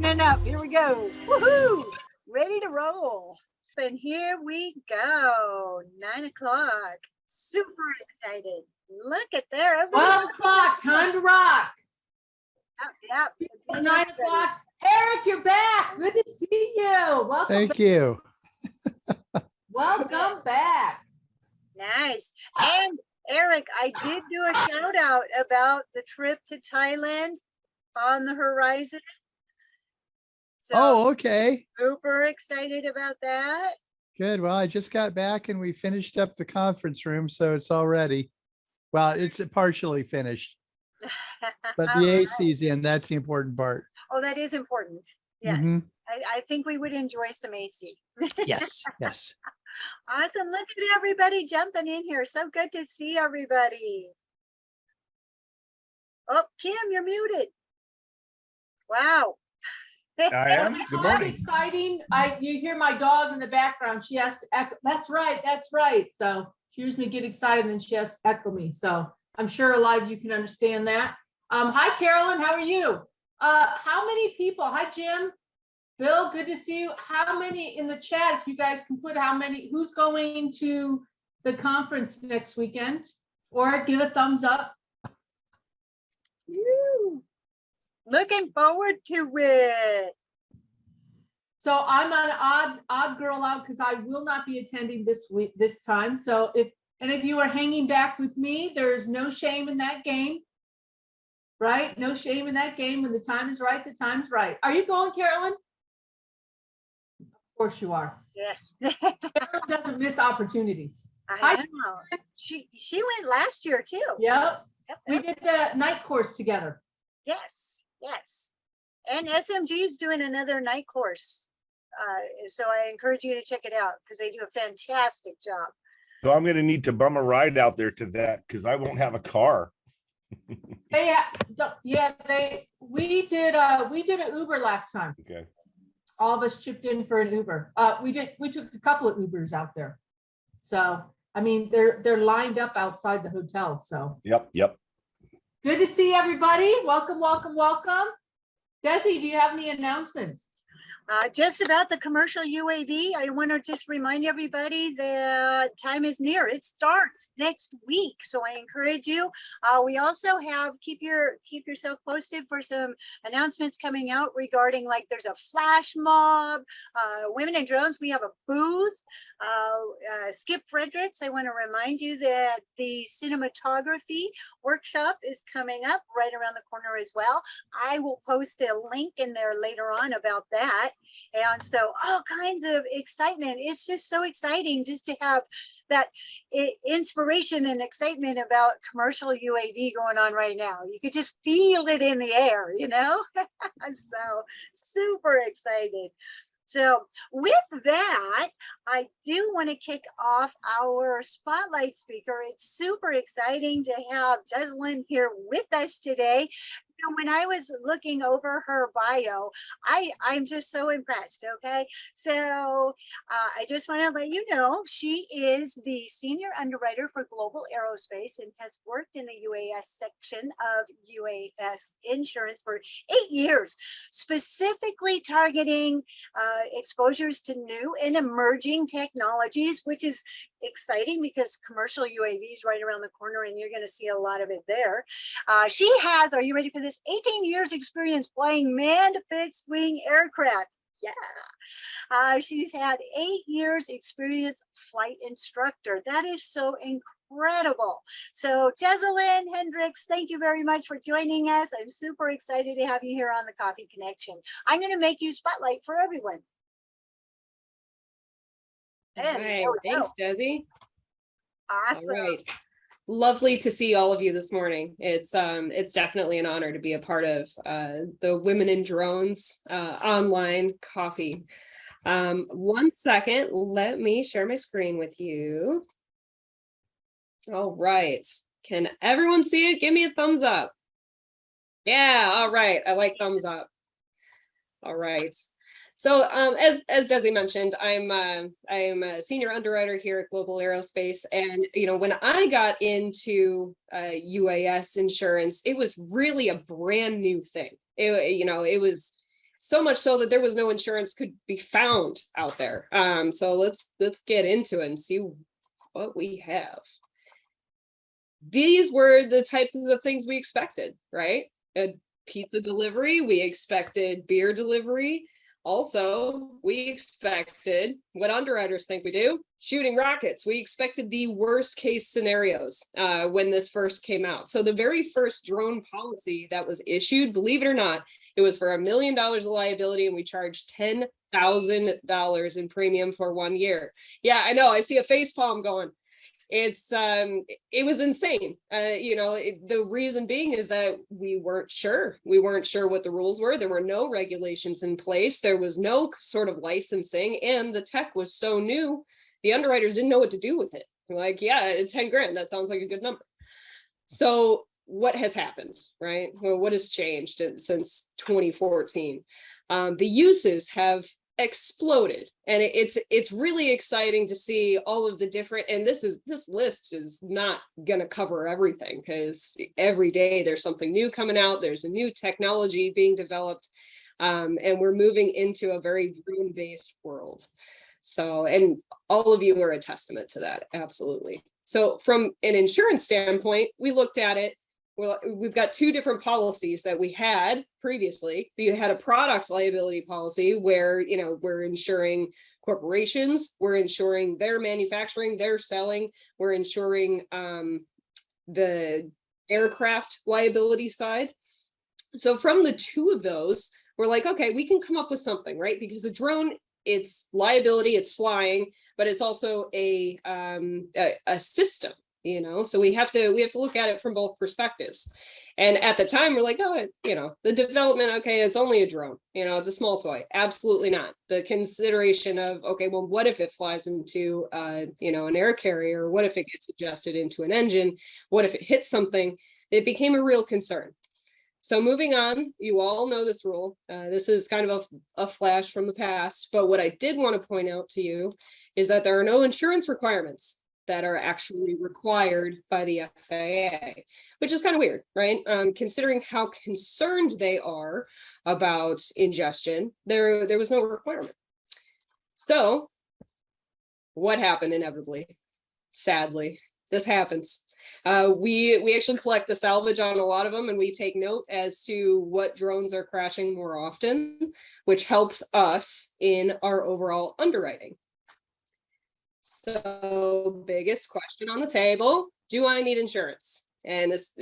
Opening up. Here we go. Woohoo! Ready to roll. And here we go. 9 o'clock. Super excited. Look at there. 12 o'clock. Time to rock. Yep. It's 9 o'clock. Eric, you're back. Good to see you. Welcome. Thank you. Welcome back. Nice. And Eric, I did do a shout out about the trip to Thailand on the horizon. So Oh, okay. super excited about that. Good. Well, I just got back and we finished up the conference room, so it's all ready. Well, it's partially finished, but the AC's in. That's the important part. Oh, that is important. Yes. Mhm. I think we would enjoy some AC. Yes. Yes. Awesome. Look at everybody jumping in here. So good to see everybody. Oh, Kim, you're muted. Wow. I am. Good That's morning. exciting. You hear my dog in the background. She has to echo. That's right. That's right. So she hears me get excited and she has to echo me. So I'm sure a lot of you can understand that. Hi, Carolyn. How are you? How many people? Hi, Jim. Bill, good to see you. How many in the chat, if you guys can put how many, who's going to the conference next weekend? Or give a thumbs up. Woo. Looking forward to it. So I'm an odd girl out because I will not be attending this time. So if any of you are hanging back with me, there's no shame in that game. Right? No shame in that game. When the time is right, the time's right. Are you going, Carolyn? Of course you are. Yes. Carolyn doesn't miss opportunities. I know. She went last year too. Yep. Yep. We did the night course together. Yes. Yes. And SMG is doing another night course. So I encourage you to check it out because they do a fantastic job. So I'm going to need to bum a ride out there to that because I won't have a car. We did an Uber last time. Okay. All of us chipped in for an Uber. We took a couple of Ubers out there. So I mean they're lined up outside the hotel. So Yep. good to see everybody. Welcome. Desi, do you have any announcements? Just about the commercial UAV, I want to just remind everybody that time is near. It starts next week, so I encourage you. We also have keep yourself posted for some announcements coming out regarding, like, there's a flash mob, women in drones. We have a booth. Skip Fredericks, I want to remind you that the cinematography workshop is coming up right around the corner as well. I will post a link in there later on about that. And so all kinds of excitement. It's just so exciting just to have that inspiration and excitement about commercial UAV going on right now. You could just feel it in the air, you know? So super excited. So with that, I do want to kick off our spotlight speaker. It's super exciting to have Jessalyn here with us today. You know, when I was looking over her bio, I'm just so impressed. Okay, so I just want to let you know she is the senior underwriter for Global Aerospace and has worked in the UAS section of UAS insurance for 8 years, specifically targeting exposures to new and emerging technologies, which is exciting because commercial UAVs right around the corner and you're going to see a lot of it there. She has, are you ready for this? 18 years experience flying manned fixed wing aircraft. Yeah. She's had 8 years experience flight instructor. That is so incredible. So Jessalyn Hendricks, thank you very much for joining us. I'm super excited to have you here on the Coffee Connection. I'm going to make you spotlight for everyone. All right, thanks, Desi. Awesome. All right. Lovely to see all of you this morning. It's definitely an honor to be a part of the Women in Drones online coffee. 1 second, let me share my screen with you. All right, can everyone see it? Give me a thumbs up. Yeah, all right, I like thumbs up. All right. So as Desi mentioned, I'm a senior underwriter here at Global Aerospace, and when I got into UAS insurance, it was really a brand new thing. It was so much so that there was no insurance could be found out there. So let's get into it and see what we have. These were the types of things we expected, right? A pizza delivery, we expected beer delivery. Also, we expected what underwriters think we do, shooting rockets. We expected the worst case scenarios when this first came out. So the very first drone policy that was issued, believe it or not, it was for $1 million of liability, and we charged $10,000 in premium for 1 year. Yeah, I know. I see a face palm going. It was insane. The reason being is that we weren't sure what the rules were. There were no regulations in place. There was no sort of licensing, and the tech was so new, the underwriters didn't know what to do with it. They're like, yeah, 10 grand, that sounds like a good number. So what has happened, right? Well, what has changed since 2014? The uses have exploded, and it's really exciting to see all of the different, and this list is not going to cover everything, because every day there's something new coming out, there's a new technology being developed, and we're moving into a very drone-based world. So, and all of you are a testament to that, absolutely. So from an insurance standpoint, we looked at it. Well, we've got two different policies that we had previously. You had a product liability policy where, we're insuring corporations, we're insuring their manufacturing, their selling, we're insuring the aircraft liability side. So from the two of those, we're like, okay, we can come up with something, right? Because a drone, it's liability, it's flying, but it's also a system. So we have to look at it from both perspectives. And at the time, we're like, oh, the development, okay, it's only a drone, it's a small toy. Absolutely not. The consideration of, okay, well, what if it flies into, an air carrier? What if it gets adjusted into an engine? What if it hits something? It became a real concern. So moving on, you all know this rule. This is kind of a flash from the past, but what I did want to point out to you is that there are no insurance requirements that are actually required by the FAA, which is kind of weird, right? Considering how concerned they are about ingestion, there was no requirement. So what happened inevitably? Sadly, this happens. We actually collect the salvage on a lot of them, and we take note as to what drones are crashing more often, which helps us in our overall underwriting. So biggest question on the table, do I need insurance? And it's,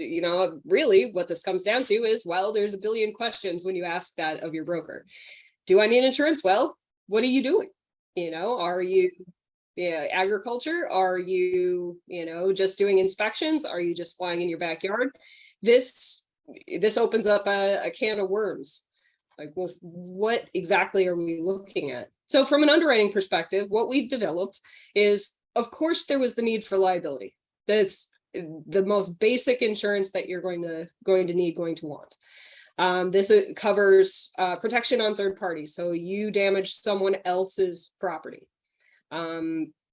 really what this comes down to is, well, there's a billion questions when you ask that of your broker. Do I need insurance? Well, what are you doing? Are you agriculture? Are you, just doing inspections? Are you just flying in your backyard? This opens up a can of worms. Like, well, what exactly are we looking at? So from an underwriting perspective, what we've developed is, of course, there was the need for liability. That's the most basic insurance that you're going to want. This covers protection on third parties. So you damage someone else's property.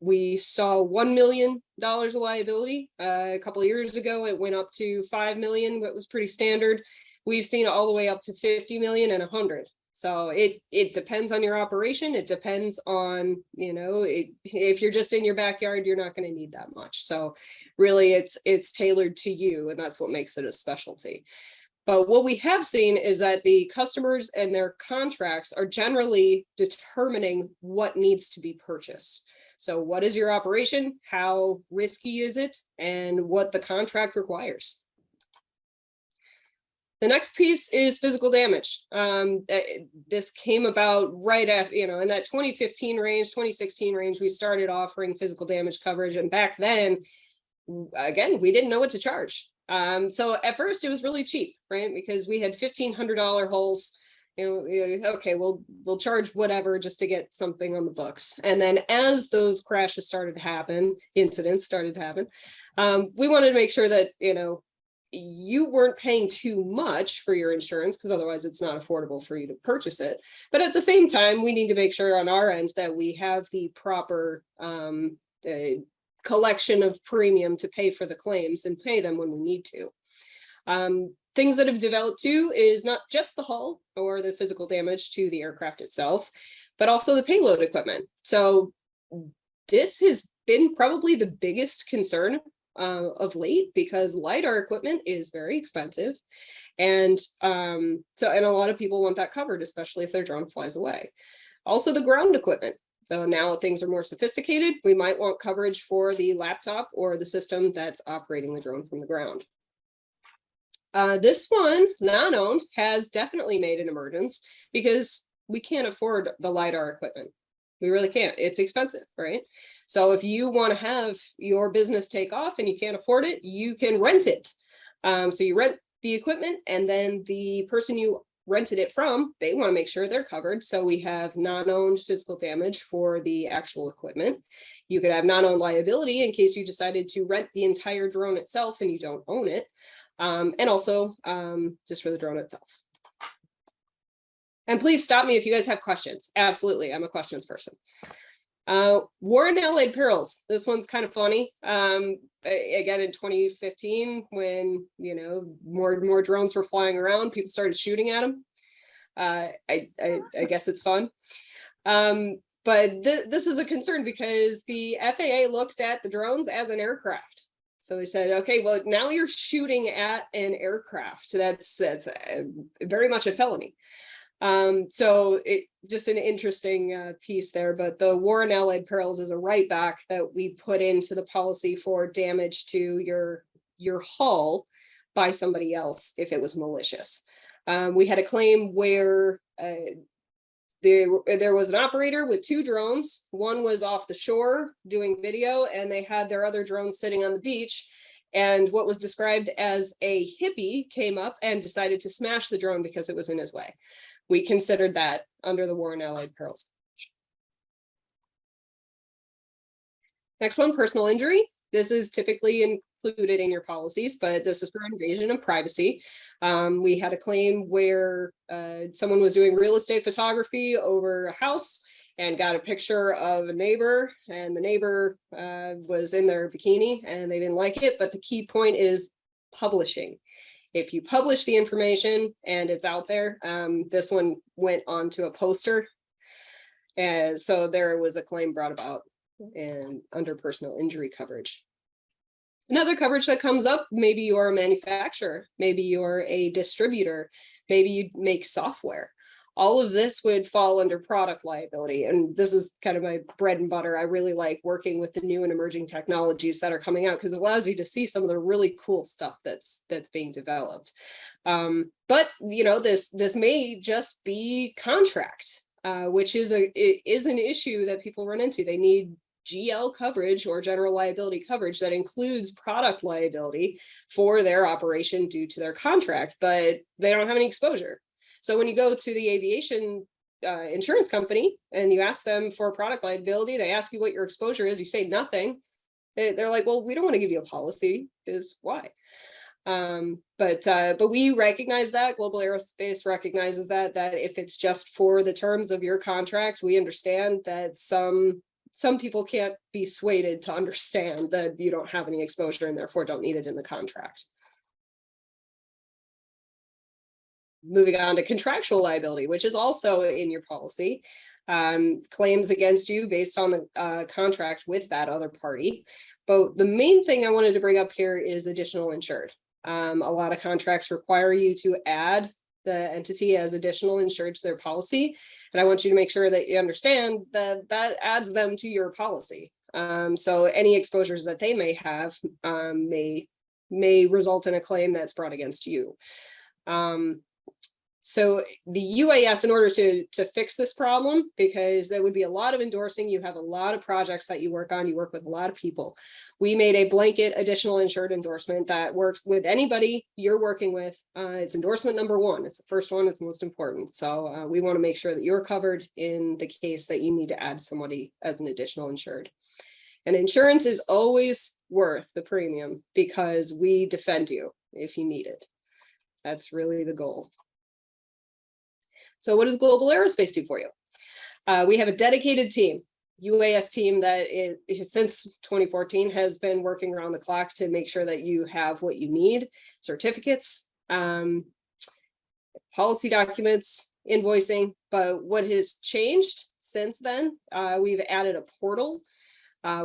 We saw $1 million of liability. A couple of years ago, it went up to $5 million, but was pretty standard. We've seen all the way up to 50 million and 100. So it depends on your operation. It depends on, if you're just in your backyard, you're not going to need that much. So really it's tailored to you, and that's what makes it a specialty. But what we have seen is that the customers and their contracts are generally determining what needs to be purchased. So what is your operation? How risky is it? And what the contract requires. The next piece is physical damage. This came about right after, in that 2015 range, 2016 range, we started offering physical damage coverage. And back then, again, we didn't know what to charge. So at first it was really cheap, right? Because we had $1,500 holes. Okay, we'll charge whatever just to get something on the books. And then as those crashes started to happen, incidents started to happen, we wanted to make sure that, you weren't paying too much for your insurance, because otherwise it's not affordable for you to purchase it. But at the same time, we need to make sure on our end that we have the proper collection of premium to pay for the claims and pay them when we need to. Things that have developed too is not just the hull or the physical damage to the aircraft itself, but also the payload equipment. So this has been probably the biggest concern of late, because LiDAR equipment is very expensive. And and a lot of people want that covered, especially if their drone flies away. Also the ground equipment. So now things are more sophisticated. We might want coverage for the laptop or the system that's operating the drone from the ground. This one, non-owned, has definitely made an emergence because we can't afford the LiDAR equipment. We really can't. It's expensive, right? So if you want to have your business take off and you can't afford it, you can rent it. So you rent the equipment, and then the person you rented it from, they want to make sure they're covered. So we have non-owned physical damage for the actual equipment. You could have non-owned liability in case you decided to rent the entire drone itself and you don't own it. And also just for the drone itself. And please stop me if you guys have questions. Absolutely, I'm a questions person. War and Allied Perils. This one's kind of funny. Again, in 2015, when more drones were flying around, people started shooting at them. I guess it's fun. But this is a concern because the FAA looked at the drones as an aircraft. So they said, okay, well, now you're shooting at an aircraft. That's very much a felony. So it just an interesting piece there, but the War and Allied Perils is a write back that we put into the policy for damage to your hull by somebody else if it was malicious. We had a claim where there was an operator with 2 drones. One was off the shore doing video, and they had their other drone sitting on the beach. And what was described as a hippie came up and decided to smash the drone because it was in his way. We considered that under the War and Allied Perils. Next one, personal injury. This is typically included in your policies, but this is for invasion of privacy. We had a claim where someone was doing real estate photography over a house and got a picture of a neighbor, and the neighbor was in their bikini and they didn't like it. But the key point is publishing. If you publish the information and it's out there, this one went onto a poster. And so there was a claim brought about and under personal injury coverage. Another coverage that comes up, maybe you're a manufacturer, maybe you're a distributor, maybe you make software. All of this would fall under product liability. And this is kind of my bread and butter. I really like working with the new and emerging technologies that are coming out because it allows you to see some of the really cool stuff that's being developed. But this may just be contract, which is an issue that people run into. They need GL coverage or general liability coverage that includes product liability for their operation due to their contract, but they don't have any exposure. So when you go to the aviation insurance company and you ask them for product liability, they ask you what your exposure is. You say nothing. They're like, well, we don't want to give you a policy. Is why. But we recognize that Global Aerospace recognizes that if it's just for the terms of your contract, we understand that some people can't be swayed to understand that you don't have any exposure and therefore don't need it in the contract. Moving on to contractual liability, which is also in your policy. Claims against you based on the contract with that other party. But the main thing I wanted to bring up here is additional insured. A lot of contracts require you to add the entity as additional insured to their policy. And I want you to make sure that you understand that that adds them to your policy. So any exposures that they may have may result in a claim that's brought against you. So the UAS, in order to fix this problem, because there would be a lot of endorsing, you have a lot of projects that you work on, you work with a lot of people. We made a blanket additional insured endorsement that works with anybody you're working with. It's endorsement number 1. It's the first one, it's most important. So we want to make sure that you're covered in the case that you need to add somebody as an additional insured. And insurance is always worth the premium because we defend you if you need it. That's really the goal. So what does Global Aerospace do for you? We have a dedicated team, UAS team that since 2014 has been working around the clock to make sure that you have what you need, certificates, policy documents, invoicing. But what has changed since then, we've added a portal,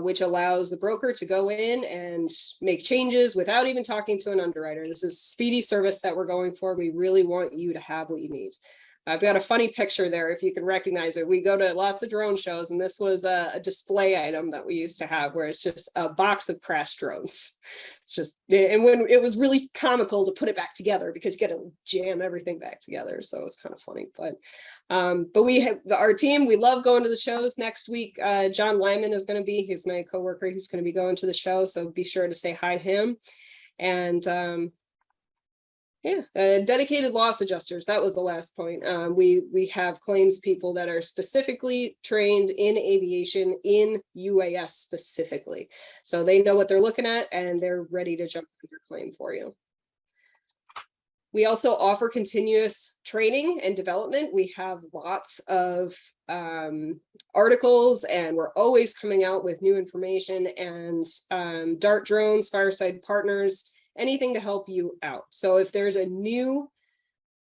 which allows the broker to go in and make changes without even talking to an underwriter. This is speedy service that we're going for. We really want you to have what you need. I've got a funny picture there, if you can recognize it. We go to lots of drone shows, and this was a display item that we used to have, where it's just a box of crashed drones. It's just, and when it was really comical to put it back together, because you got to jam everything back together. So it was kind of funny. But we have our team. We love going to the shows. Next week, John Lyman is going to be. He's my coworker. He's going to be going to the show, so be sure to say hi to him. And dedicated loss adjusters. That was the last point. We have claims people that are specifically trained in aviation, in UAS specifically. So they know what they're looking at and they're ready to jump on your claim for you. We also offer continuous training and development. We have lots of articles, and we're always coming out with new information, and Dart Drones, Fireside Partners, anything to help you out. So if there's a new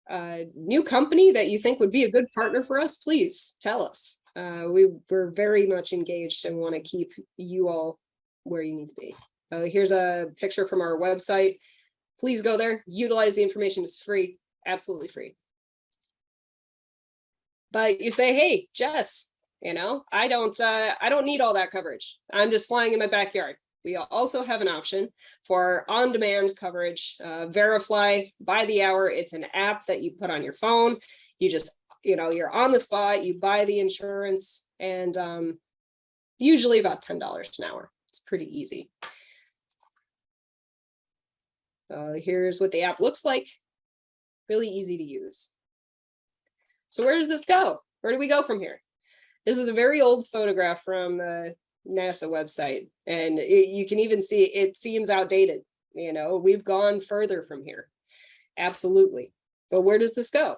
company that you think would be a good partner for us, please tell us. We're very much engaged and want to keep you all where you need to be. Here's a picture from our website. Please go there, utilize the information. It's free, absolutely free. But you say, hey, Jess, I don't need all that coverage. I'm just flying in my backyard. We also have an option for on-demand coverage, Verifly by the hour. It's an app that you put on your phone. You just, you're on the spot, you buy the insurance, and usually about $10 an hour. It's pretty easy. Here's what the app looks like. Really easy to use. So where does this go? Where do we go from here? This is a very old photograph from the NASA website, and you can even see it seems outdated. We've gone further from here. Absolutely. But where does this go?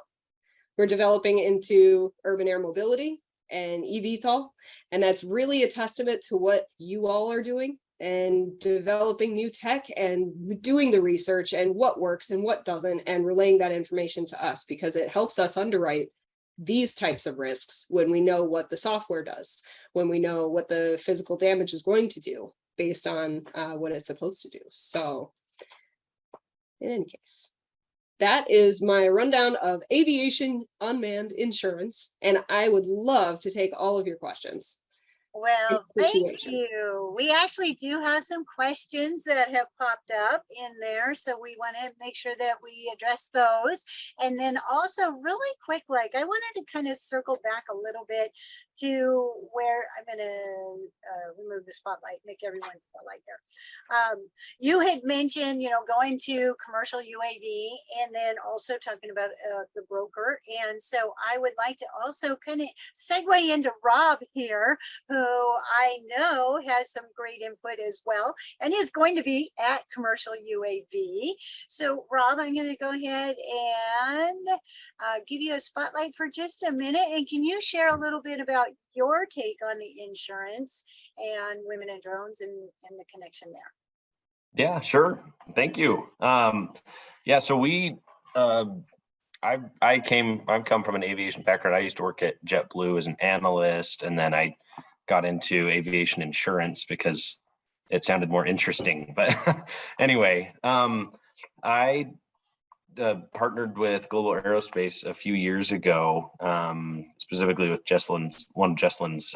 We're developing into urban air mobility and eVTOL, and that's really a testament to what you all are doing and developing new tech and doing the research and what works and what doesn't, and relaying that information to us, because it helps us underwrite these types of risks when we know what the software does, when we know what the physical damage is going to do based on what it's supposed to do. So in any case, that is my rundown of aviation unmanned insurance, and I would love to take all of your questions. Well, thank Situation. you. We actually do have some questions that have popped up in there, so we want to make sure that we address those. And then also really quick, I wanted to kind of circle back a little bit to where I'm going to remove the spotlight, make everyone spotlight there. You had mentioned, going to commercial UAV, and then also talking about the broker. And so I would like to also kind of segue into Rob here, who I know has some great input as well, and is going to be at commercial UAV. So Rob, I'm going to go ahead and give you a spotlight for just a minute. And can you share a little bit about your take on the insurance and women in drones and the connection there? Yeah, sure. Thank you. So we, I've come from an aviation background. I used to work at JetBlue as an analyst, and then I got into aviation insurance because it sounded more interesting. But anyway, I partnered with Global Aerospace a few years ago, specifically with one of Jessalyn's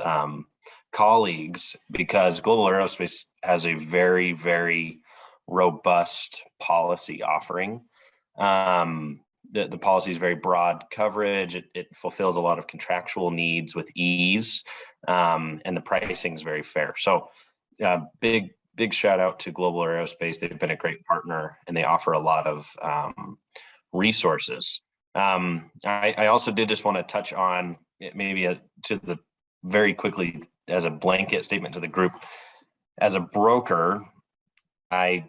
colleagues, because Global Aerospace has a very, very robust policy offering. The policy is very broad coverage. It fulfills a lot of contractual needs with ease, and the pricing is very fair. So big shout out to Global Aerospace. They've been a great partner, and they offer a lot of resources. I also did just want to touch on maybe very quickly as a blanket statement to the group. As a broker, I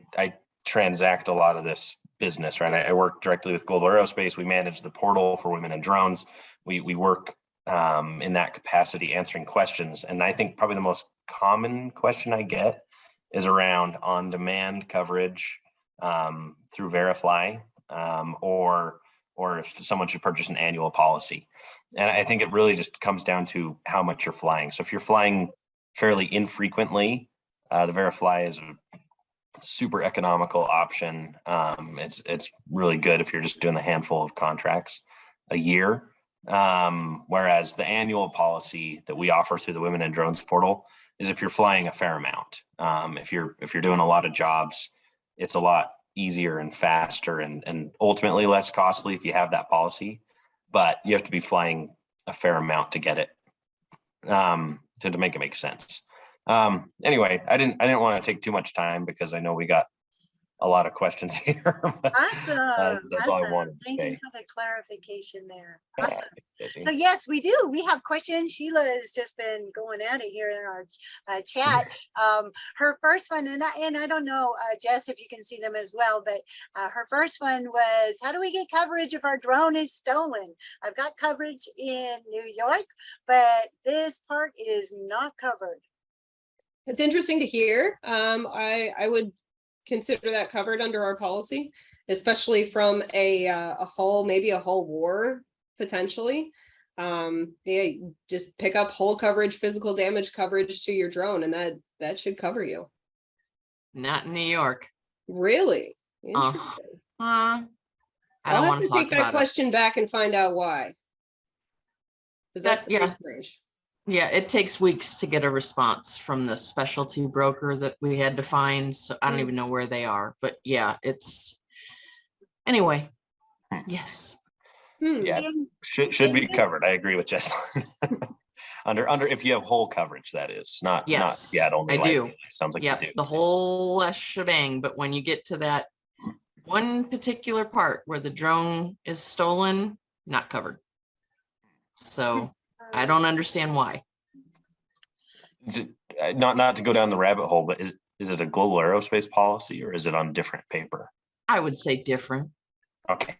transact a lot of this business, right? I work directly with Global Aerospace. We manage the portal for women in drones. We work in that capacity answering questions. And I think probably the most common question I get is around on-demand coverage through Verifly or if someone should purchase an annual policy. And I think it really just comes down to how much you're flying. So if you're flying fairly infrequently, the Verifly is a super economical option. It's really good if you're just doing a handful of contracts a year. Whereas the annual policy that we offer through the Women in Drones portal is if you're flying a fair amount. If you're doing a lot of jobs, it's a lot easier and faster and ultimately less costly if you have that policy, but you have to be flying a fair amount to get it, to make it make sense. Anyway, I didn't want to take too much time because I know we got a lot of questions here. But, Awesome. that's all I awesome. wanted to Thank say. you for the clarification there. Yeah, Awesome. So yes, we do. We have questions. Sheila has just been going at it here in our chat. Her first one, and I don't know, Jess, if you can see them as well, but her first one was, how do we get coverage if our drone is stolen? I've got coverage in New York, but this part is not covered. It's interesting to hear. I would consider that covered under our policy, especially from a hull, maybe a hull war potentially. Yeah, just pick up hull coverage, physical damage coverage to your drone, and that should cover you. Not in New York. Really? Uh, Interesting. I I'll don't have want to to talk take that about it. question back and find out why. Because that's Yeah. very strange. Yeah, it takes weeks to get a response from the specialty broker that we had to find. So I don't even know where they are. But yeah, it's anyway. Yes. Yeah, should be covered. I agree with Jessalyn. under if you have whole coverage, that is not Yes, yet only I do. liability. Sounds like Yep, you do. the whole shebang. But when you get to that one particular part where the drone is stolen, not covered. So I don't understand why. Not to go down the rabbit hole, but is it a global aerospace policy or is it on different paper? I would say different. Okay,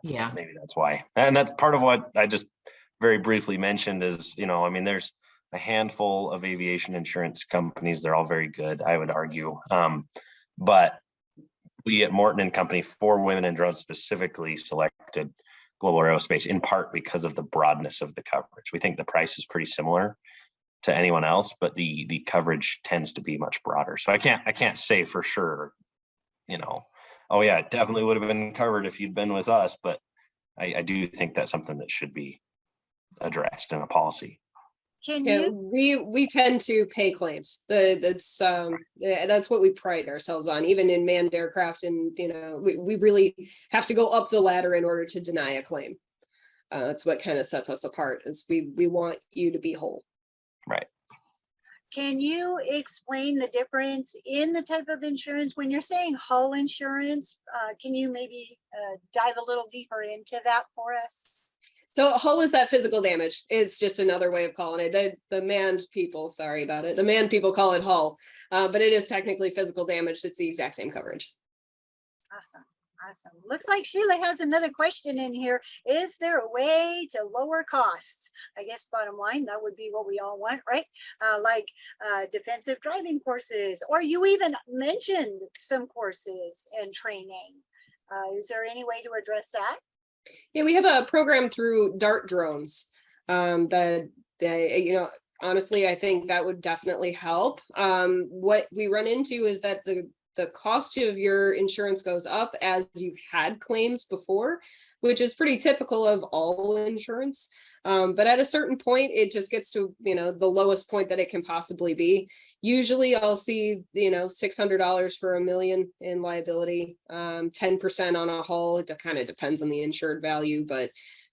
Yeah. maybe that's why. And that's part of what I just very briefly mentioned is, I mean, there's a handful of aviation insurance companies. They're all very good, I would argue. But we at Morton and Company for Women in Drones specifically selected Global Aerospace in part because of the broadness of the coverage. We think the price is pretty similar to anyone else, but the coverage tends to be much broader. So I can't say for sure, oh yeah, it definitely would have been covered if you'd been with us, but I do think that's something that should be addressed in a policy. Can Yeah, you? we tend to pay claims. That's what we pride ourselves on, even in manned aircraft. And we really have to go up the ladder in order to deny a claim. That's what kind of sets us apart. Is we want you to be whole. Right. Can you explain the difference in the type of insurance when you're saying hull insurance? Can you maybe dive a little deeper into that for us? So hull is that physical damage. It's just another way of calling it. The manned people, sorry about it. The manned people call it hull, but it is technically physical damage. It's the exact same coverage. Awesome. Awesome. Looks like Sheila has another question in here. Is there a way to lower costs? I guess bottom line, that would be what we all want, right? Like defensive driving courses, or you even mentioned some courses and training. Is there any way to address that? Yeah, we have a program through Dart drones honestly, I think that would definitely help. What we run into is that the cost of your insurance goes up as you've had claims before, which is pretty typical of all insurance. But at a certain point, it just gets to, the lowest point that it can possibly be. Usually I'll see, $600 for $1 million in liability, 10% on a hull. It kind of depends on the insured value, but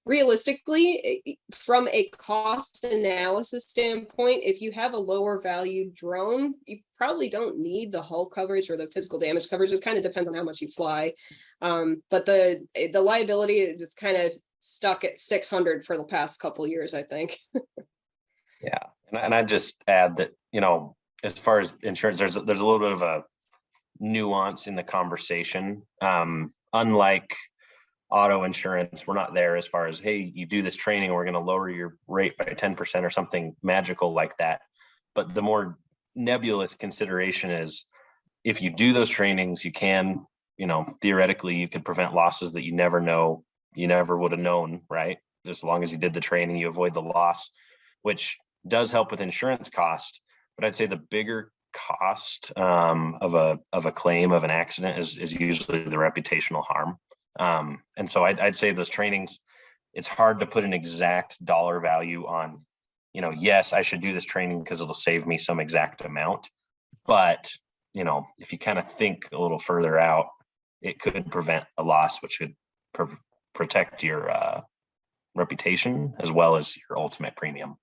realistically, from a cost analysis standpoint, if you have a lower value drone, you probably don't need the hull coverage or the physical damage coverage. It kind of depends on how much you fly. But the liability is just kind of stuck at 600 for the past couple of years, I think. Yeah, and I'd just add that, as far as insurance, there's a little bit of a nuance in the conversation. Unlike auto insurance, we're not there as far as, hey, you do this training, we're going to lower your rate by 10% or something magical like that. But the more nebulous consideration is, if you do those trainings, you can theoretically you could prevent losses that you never would have known, right? As long as you did the training, you avoid the loss, which does help with insurance cost. But I'd say the bigger cost of a claim of an accident is usually the reputational harm. And so I'd say those trainings, it's hard to put an exact dollar value on, yes, I should do this training because it'll save me some exact amount. But, if you kind of think a little further out, it could prevent a loss, which could protect your reputation as well as your ultimate premium.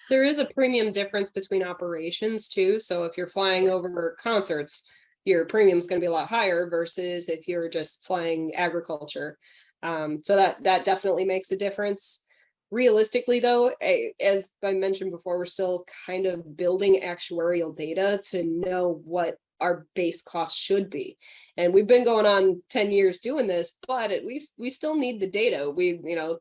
There is a premium difference between operations too. So if you're flying over concerts, your premium is going to be a lot higher versus if you're just flying agriculture. So that definitely makes a difference. Realistically, though, as I mentioned before, we're still kind of building actuarial data to know what our base cost should be. And we've been going on 10 years doing this, but we still need the data.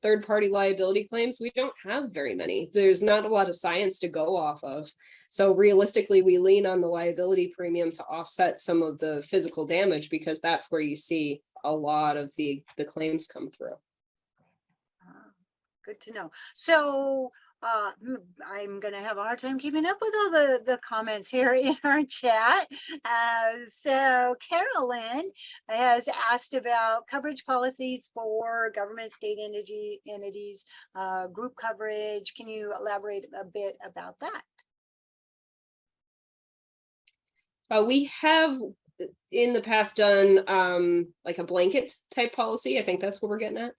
Third-party liability claims, we don't have very many. There's not a lot of science to go off of. So realistically, we lean on the liability premium to offset some of the physical damage because that's where you see a lot of the claims come through. Good to know. So I'm going to have a hard time keeping up with all the comments here in our chat. So Carolyn has asked about coverage policies for government, state entities, group coverage. Can you elaborate a bit about that? We have in the past done like a blanket type policy. I think that's what we're getting at,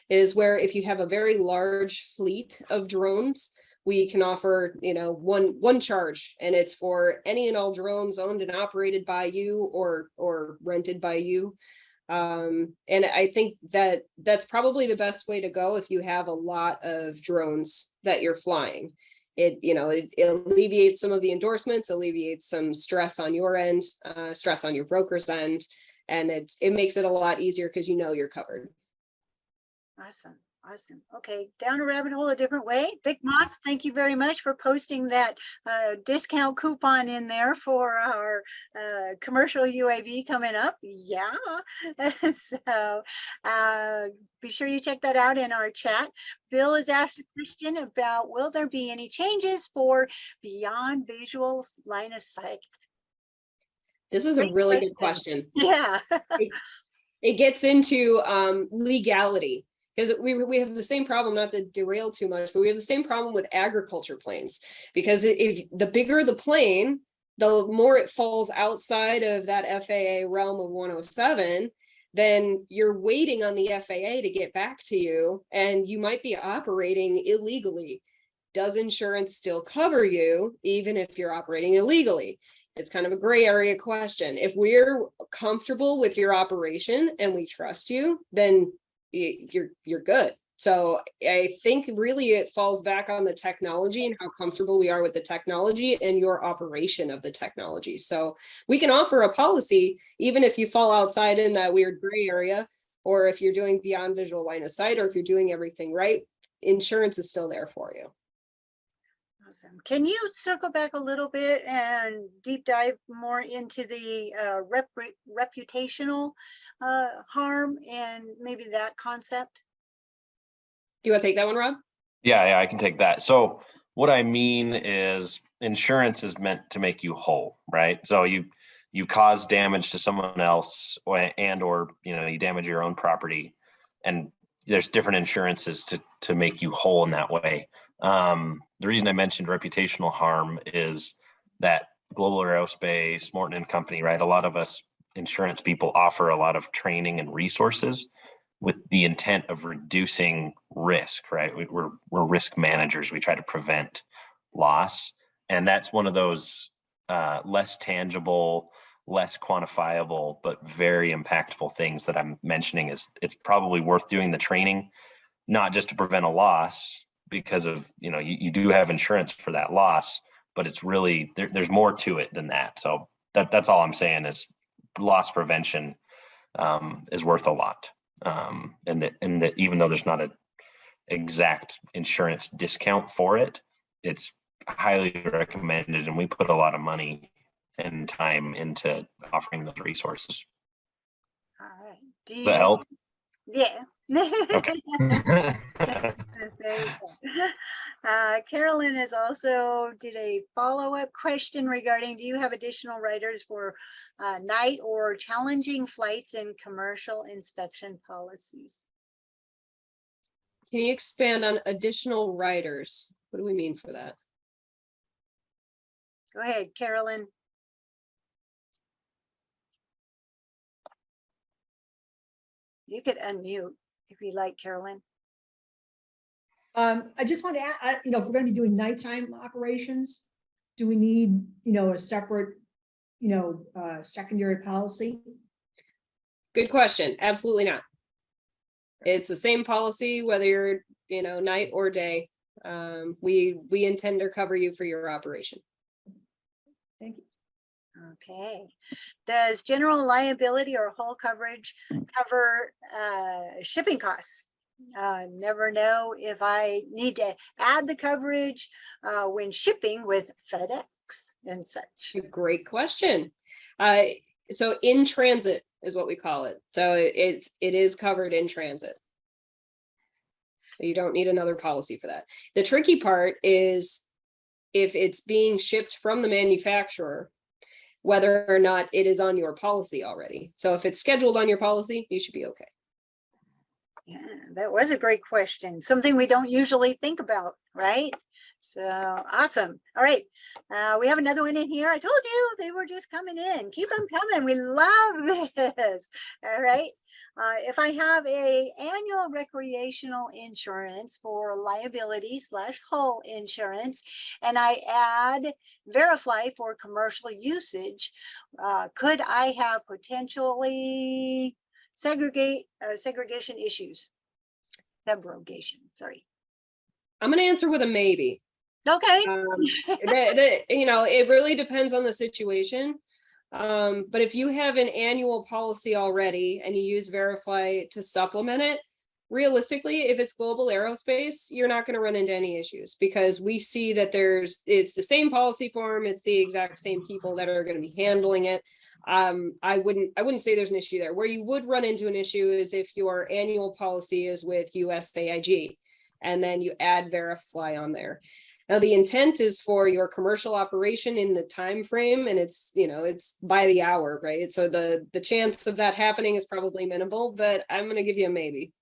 is where if you have a very large fleet of drones, we can offer, one charge, and it's for any and all drones owned and operated by you or rented by you. And I think that's probably the best way to go if you have a lot of drones that you're flying. It alleviates some of the endorsements, alleviates some stress on your end, stress on your broker's end, and it makes it a lot easier because you're covered. Awesome. Okay, down a rabbit hole a different way. Vic Moss, thank you very much for posting that discount coupon in there for our commercial UAV coming up. Yeah. So be sure you check that out in our chat. Bill has asked a question about, will there be any changes for beyond visual line of sight? This is a really good question. Yeah. It gets into legality. Because we have the same problem, not to derail too much, but we have the same problem with agriculture planes. Because if the bigger the plane, the more it falls outside of that FAA realm of 107, then you're waiting on the FAA to get back to you, and you might be operating illegally. Does insurance still cover you, even if you're operating illegally? It's kind of a gray area question. If we're comfortable with your operation and we trust you, then you're good. So I think really it falls back on the technology and how comfortable we are with the technology and your operation of the technology. So we can offer a policy even if you fall outside in that weird gray area, or if you're doing beyond visual line of sight, or if you're doing everything right, insurance is still there for you. Awesome. Can you circle back a little bit and deep dive more into the reputational harm and maybe that concept? Do you want to take that one, Rob? Yeah, I can take that. So what I mean is insurance is meant to make you whole, right? So you cause damage to someone else or you damage your own property, and there's different insurances to make you whole in that way. The reason I mentioned reputational harm is that Global Aerospace, Morton & Company, right? A lot of us insurance people offer a lot of training and resources with the intent of reducing risk, right? We're risk managers. We try to prevent loss. And that's one of those less tangible, less quantifiable, but very impactful things that I'm mentioning. Is it's probably worth doing the training, not just to prevent a loss, because of, you do have insurance for that loss, but it's really, there's more to it than that. So that's all I'm saying is loss prevention is worth a lot. And that even though there's not an exact insurance discount for it, it's highly recommended. And we put a lot of money and time into offering those resources. Do Does that help? Yeah. Okay. There you go. Carolyn has also did a follow-up question regarding, do you have additional writers for night or challenging flights and commercial inspection policies? Can you expand on additional riders? What do we mean for that? Go ahead, Carolyn. You could unmute if you like, Carolyn. I just want to add, if we're going to be doing nighttime operations, do we need, a separate, secondary policy? Good question. Absolutely not. It's the same policy, whether you're, night or day. We intend to cover you for your operation. Thank you. Okay. Does general liability or whole coverage cover shipping costs? Never know if I need to add the coverage when shipping with FedEx and such. Great question. So in transit is what we call it. So it is covered in transit. You don't need another policy for that. The tricky part is if it's being shipped from the manufacturer, whether or not it is on your policy already. So if it's scheduled on your policy, you should be okay. Yeah, that was a great question. Something we don't usually think about, right? So awesome. All right. We have another one in here. I told you they were just coming in. Keep them coming. We love this. All right. If I have a annual recreational insurance for liability / hull insurance, and I add Verifly for commercial usage, could I have potentially segregation issues? Subrogation, sorry. I'm going to answer with a maybe. Okay. It really depends on the situation. But if you have an annual policy already and you use Verify to supplement it, realistically, if it's global aerospace, you're not going to run into any issues because we see that it's the same policy form, it's the exact same people that are going to be handling it. I wouldn't say there's an issue there. Where you would run into an issue is if your annual policy is with USAIG and then you add Verify on there. Now, the intent is for your commercial operation in the time frame, and it's by the hour, right? So the chance of that happening is probably minimal, but I'm going to give you a maybe.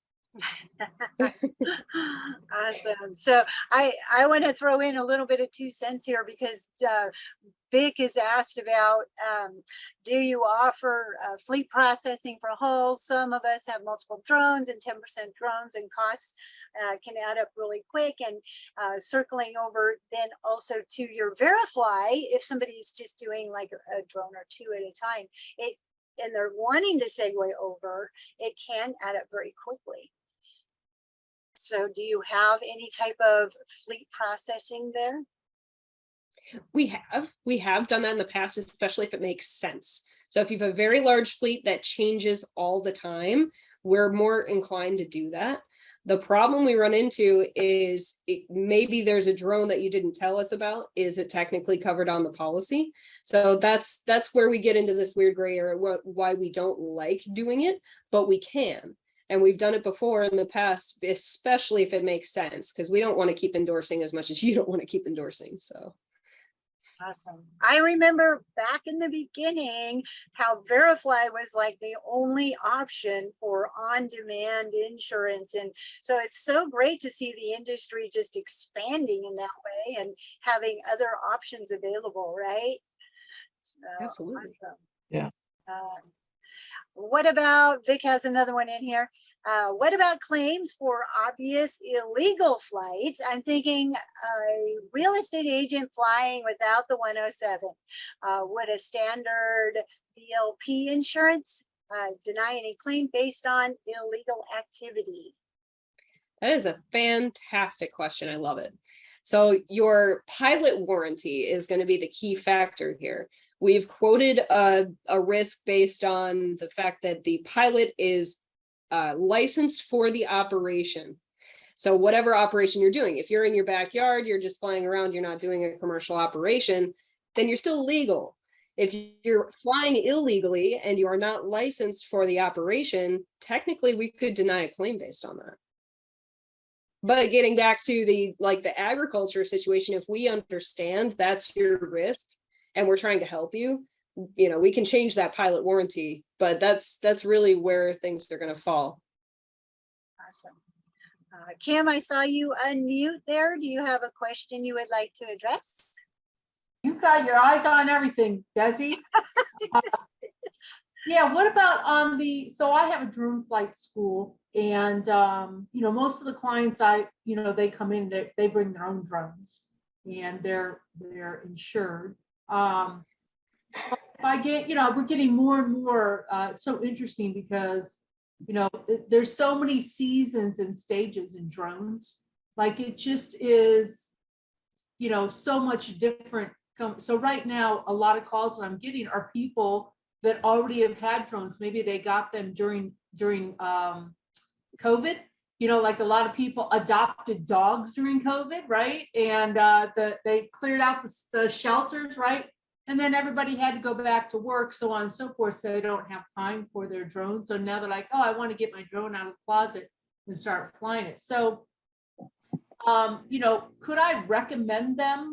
Awesome. So I want to throw in a little bit of 2 cents here because Vic is asked about, do you offer fleet processing for hulls? Some of us have multiple drones and 10% drones and costs can add up really quick. And circling over then also to your Verifly, if somebody is just doing like a drone or 2 at a time, and they're wanting to segue over, it can add up very quickly. So do you have any type of fleet processing there? We have done that in the past, especially if it makes sense. So if you have a very large fleet that changes all the time, we're more inclined to do that. The problem we run into is maybe there's a drone that you didn't tell us about. Is it technically covered on the policy? So that's where we get into this weird gray area, why we don't like doing it, but we can. And we've done it before in the past, especially if it makes sense, because we don't want to keep endorsing as much as you don't want to keep endorsing. So. Awesome. I remember back in the beginning how Verifly was like the only option for on-demand insurance. And so it's so great to see the industry just expanding in that way and having other options available, right? So, absolutely. awesome. Yeah. What about, Vic has another one in here. What about claims for obvious illegal flights? I'm thinking a real estate agent flying without the 107. Would a standard BLP insurance deny any claim based on illegal activity? That is a fantastic question. I love it. So your pilot warranty is going to be the key factor here. We've quoted a risk based on the fact that the pilot is licensed for the operation. So whatever operation you're doing, if you're in your backyard, you're just flying around, you're not doing a commercial operation, then you're still legal. If you're flying illegally and you are not licensed for the operation, technically we could deny a claim based on that. But getting back to the agriculture situation, if we understand that's your risk and we're trying to help you, we can change that pilot warranty, but that's really where things are going to fall. Awesome. Kim, I saw you unmute there. Do you have a question you would like to address? You've got your eyes on everything, Desi. Yeah, what about so I have a drone flight school, and most of the clients they come in, they bring their own drones and they're insured. If I get, we're getting more and more, it's so interesting because, there's so many seasons and stages in drones. Like it just is, so much different. So right now, a lot of calls that I'm getting are people that already have had drones. Maybe they got them during COVID. Like a lot of people adopted dogs during COVID, right? And they cleared out the shelters, right? And then everybody had to go back to work, so on and so forth. So they don't have time for their drone. So now they're like, oh, I want to get my drone out of the closet and start flying it. So, could I recommend them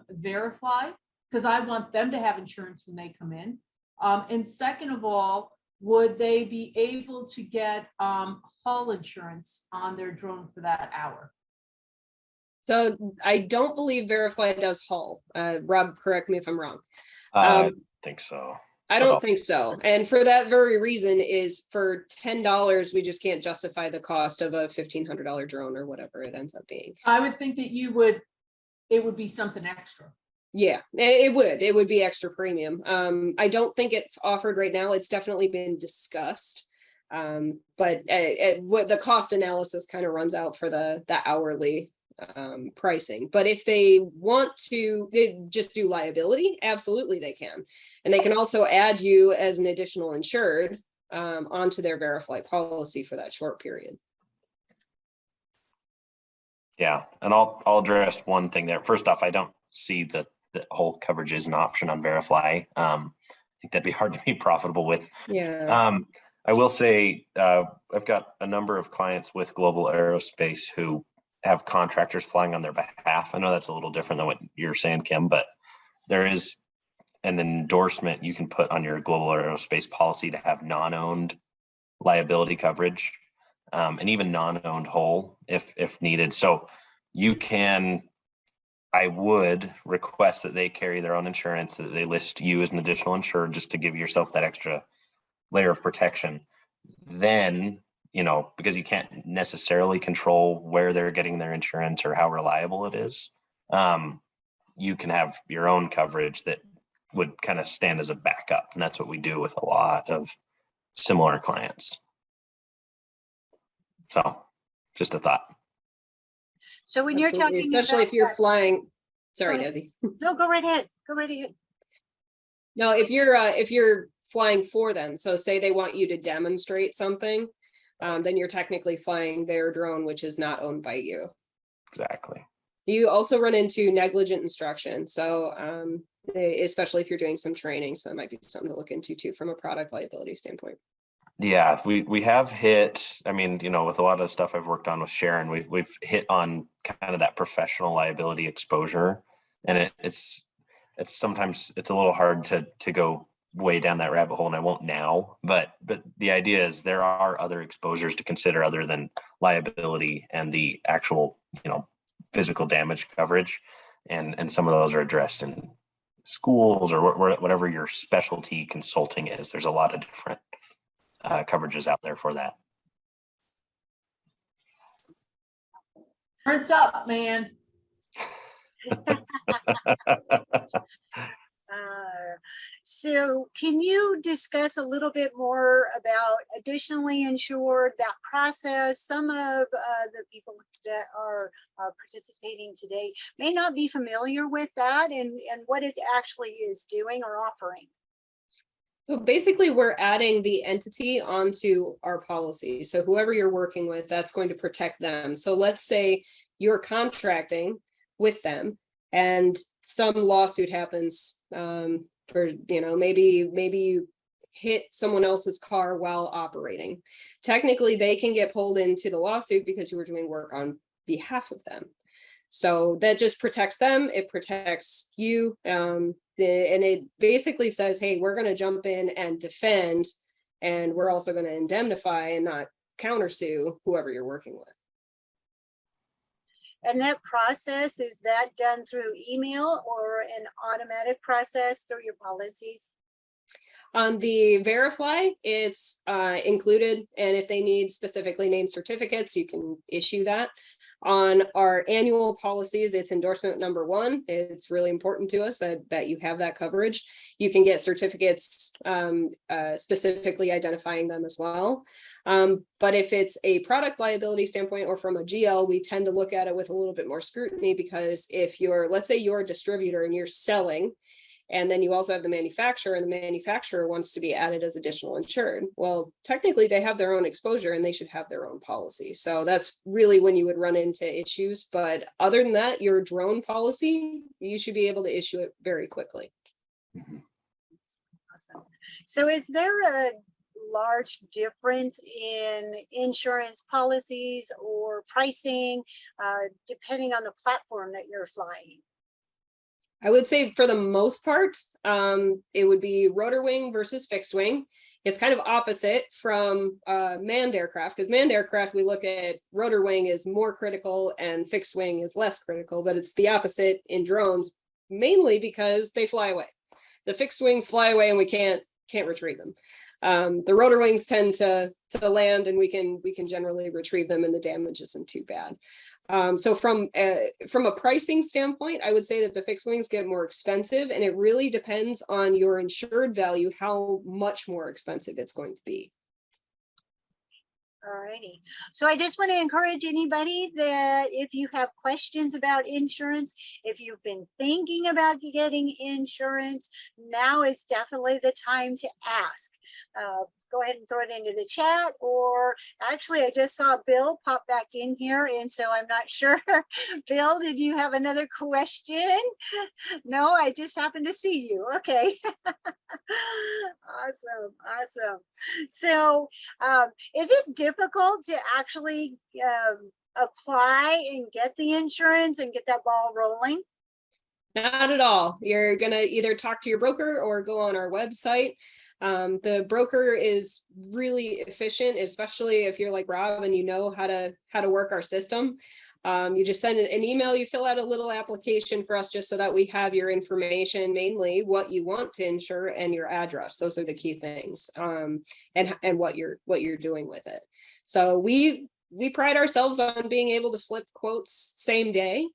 verify? Because I want them to have insurance when they come in. And second of all, would they be able to get hull insurance on their drone for that hour? So I don't believe Verify does hull. Rob, correct me if I'm wrong. I think so. I don't think so. And for that very reason is for $10, we just can't justify the cost of a $1,500 drone or whatever it ends up being. I would think that it would be something extra. Yeah, it would be extra premium. I don't think it's offered right now. It's definitely been discussed. But what the cost analysis kind of runs out for the hourly pricing. But if they want to just do liability, absolutely they can. And they can also add you as an additional insured onto their Verify policy for that short period. Yeah, and I'll address one thing there. First off, I don't see that whole coverage is an option on Verify. I think that'd be hard to be profitable with. Yeah. I will say I've got a number of clients with Global Aerospace who have contractors flying on their behalf. I know that's a little different than what you're saying, Kim, but there is an endorsement you can put on your Global Aerospace policy to have non-owned liability coverage, and even non-owned hull if needed. So I would request that they carry their own insurance, that they list you as an additional insured just to give yourself that extra layer of protection. Then, because you can't necessarily control where they're getting their insurance or how reliable it is, you can have your own coverage that would kind of stand as a backup. And that's what we do with a lot of similar clients. So just a thought. So when you're Absolutely, talking especially if you're about flying, sorry, Go ahead. Desi. no, go right ahead. Go right ahead. No, if you're flying for them, so say they want you to demonstrate something, then you're technically flying their drone, which is not owned by you. Exactly. You also run into negligent instruction. So especially if you're doing some training. So it might be something to look into too from a product liability standpoint. Yeah, we have hit, with a lot of the stuff I've worked on with Sharon, we've hit on kind of that professional liability exposure. And it's sometimes it's a little hard to go way down that rabbit hole, and I won't now, but the idea is there are other exposures to consider other than liability and the actual, physical damage coverage. And some of those are addressed in schools or whatever your specialty consulting is. There's a lot of different coverages out there for that. Turns up, man. So can you discuss a little bit more about additionally insured, that process? Some of the people that are participating today may not be familiar with that and what it actually is doing or offering. So basically, we're adding the entity onto our policy. So whoever you're working with, that's going to protect them. So let's say you're contracting with them and some lawsuit happens for, you know, maybe you hit someone else's car while operating. Technically, they can get pulled into the lawsuit because you were doing work on behalf of them. So that just protects them. It protects you. And it basically says, hey, we're going to jump in and defend, and we're also going to indemnify and not countersue whoever you're working with. And that process, is that done through email or an automatic process through your policies? On the Verifly, it's included, and if they need specifically named certificates, you can issue that. On our annual policies, it's endorsement number 1. It's really important to us that you have that coverage. You can get certificates specifically identifying them as well. But if it's a product liability standpoint or from a GL, we tend to look at it with a little bit more scrutiny, because if you're, let's say you're a distributor and you're selling, and then you also have the manufacturer, and the manufacturer wants to be added as additional insured. Well, technically they have their own exposure and they should have their own policy. So that's really when you would run into issues. But other than that, your drone policy, you should be able to issue it very quickly. Awesome. So is there a large difference in insurance policies or pricing, depending on the platform that you're flying? I would say for the most part, it would be rotor wing versus fixed wing. It's kind of opposite from manned aircraft, because manned aircraft, we look at rotor wing is more critical and fixed wing is less critical, but it's the opposite in drones, mainly because they fly away. The fixed wings fly away and we can't retrieve them. The rotor wings tend to land, and we can generally retrieve them, and the damage isn't too bad. So from a pricing standpoint, I would say that the fixed wings get more expensive, and it really depends on your insured value, how much more expensive it's going to be. All righty. So I just want to encourage anybody that if you have questions about insurance, if you've been thinking about getting insurance, now is definitely the time to ask. Go ahead and throw it into the chat, or actually I just saw Bill pop back in here, and so I'm not sure. Bill, did you have another question? No, I just happened to see you. Okay. Awesome. So is it difficult to actually apply and get the insurance and get that ball rolling? Not at all. You're going to either talk to your broker or go on our website. The broker is really efficient, especially if you're like Rob and you know how to work our system. You just send an email, you fill out a little application for us just so that we have your information, mainly what you want to insure and your address. Those are the key things, and what you're doing with it. So we pride ourselves on being able to flip quotes same day.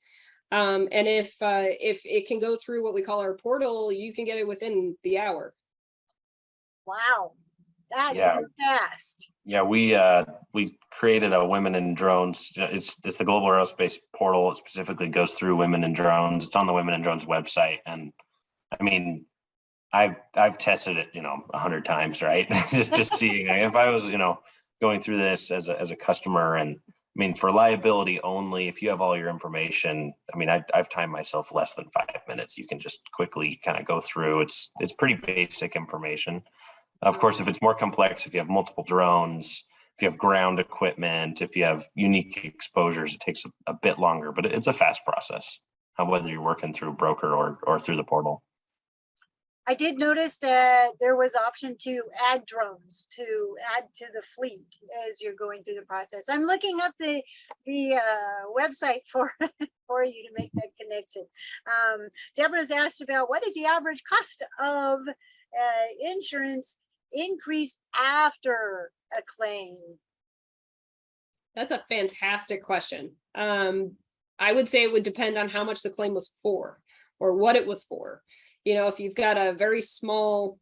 And if it can go through what we call our portal, you can get it within the hour. Wow, that Yeah. is fast. Yeah, we created a Women in Drones. It's the Global Aerospace portal. It specifically goes through Women in Drones. It's on the Women in Drones website, and I mean, I've tested it, 100 times, right? just seeing if I was, going through this as a customer, and I mean, for liability only, if you have all your information, I mean, I've timed myself less than 5 minutes. You can just quickly kind of go through. It's pretty basic information. Of course, if it's more complex, if you have multiple drones, if you have ground equipment, if you have unique exposures, it takes a bit longer, but it's a fast process, whether you're working through a broker or through the portal. I did notice that there was option to add drones to add to the fleet as you're going through the process. I'm looking up the website for you to make that connection. Deborah's asked about what is the average cost of insurance increase after a claim? That's a fantastic question. I would say it would depend on how much the claim was for or what it was for. If you've got a very small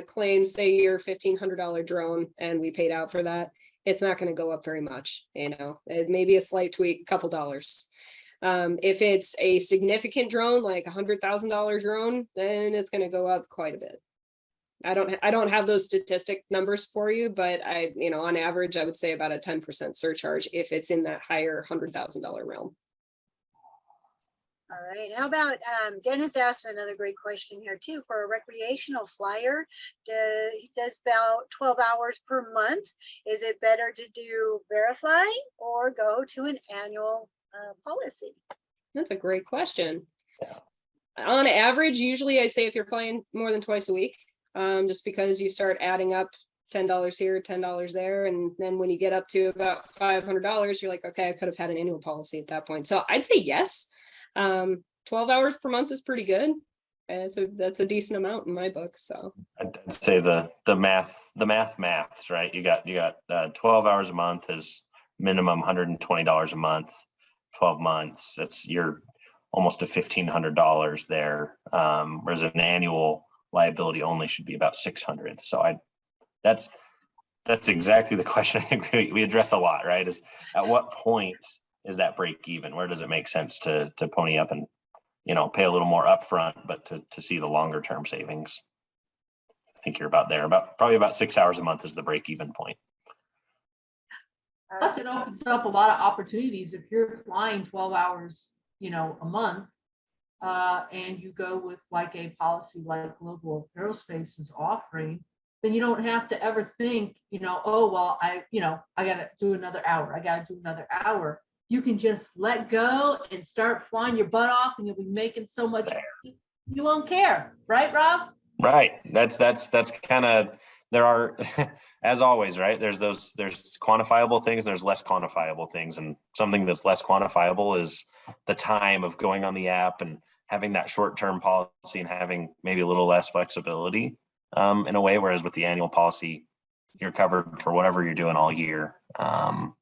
claim, say your $1,500 drone, and we paid out for that, it's not going to go up very much. It may be a slight tweak, a couple dollars. If it's a significant drone, like $100,000 drone, then it's going to go up quite a bit. I don't have those statistic numbers for you, but on average, I would say about a 10% surcharge if it's in that higher $100,000 realm. All right, how about, Dennis asked another great question here too, for a recreational flyer, he does about 12 hours per month. Is it better to do Verify or go to an annual policy? That's a great question. On average, usually I say if you're flying more than twice a week, just because you start adding up $10 here, $10 there. And then when you get up to about $500, you're like, okay, I could have had an annual policy at that point. So I'd say yes. 12 hours per month is pretty good. And that's a decent amount in my book. So I'd say the maths, right? You got 12 hours a month is minimum $120 a month, 12 months. You're almost to $1,500 there. Whereas an annual liability only should be about $600. So that's exactly the question I think we address a lot, right? Is at what point is that break even? Where does it make sense to pony up and, pay a little more upfront, but to see the longer term savings? I think you're about there, probably about 6 hours a month is the break even point. Plus, it opens up a lot of opportunities if you're flying 12 hours, a month, and you go with like a policy like Global Aerospace is offering, then you don't have to ever think, oh, well, I got to do another hour. I got to do another hour. You can just let go and start flying your butt off, and you'll be making so much money, you won't care. Right, Rob? Right. That's kind of, there are, as always, right? There's quantifiable things, there's less quantifiable things. And something that's less quantifiable is the time of going on the app and having that short-term policy and having maybe a little less flexibility in a way. Whereas with the annual policy, you're covered for whatever you're doing all year.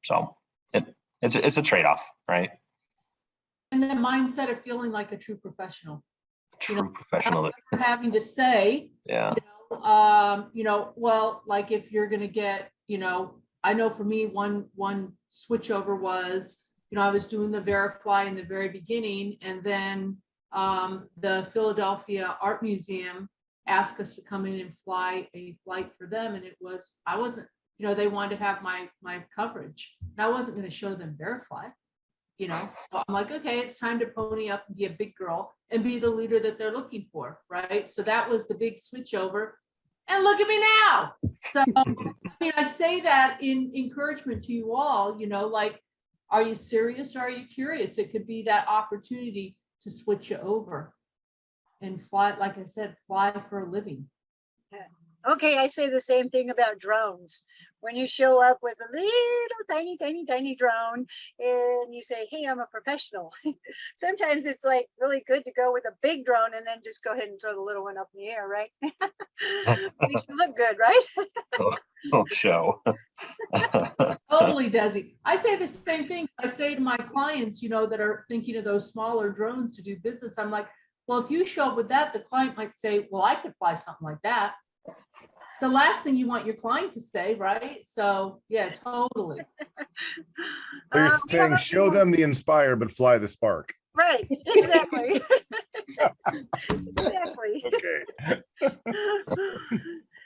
So it's a trade-off, right? And the mindset of feeling like a true professional. Professional. Having to say, yeah. Well, like if you're going to get, I know for me, one switchover was, I was doing the Verify in the very beginning, and then the Philadelphia Art Museum asked us to come in and fly a flight for them. And I wasn't, they wanted to have my coverage. And I wasn't going to show them Verify, so I'm like, okay, it's time to pony up and be a big girl and be the leader that they're looking for. Right. So that was the big switch over. And look at me now. So, I say that in encouragement to you all, like, are you serious? Or are you curious? It could be that opportunity to switch you over and fly, like I said, fly for a living. Okay, I say the same thing about drones. When you show up with a little tiny drone and you say, hey, I'm a professional. Sometimes it's like really good to go with a big drone and then just go ahead and throw the little one up in the air, right? Makes you look good, right? Oh, show. Totally, Desi. I say the same thing. I say to my clients, that are thinking of those smaller drones to do business. I'm like, well, if you show up with that, the client might say, well, I could fly something like that. The last thing you want your client to say, right? So yeah, totally. So you're saying show them the Inspire, but fly the Spark. Right, exactly. Exactly. Okay.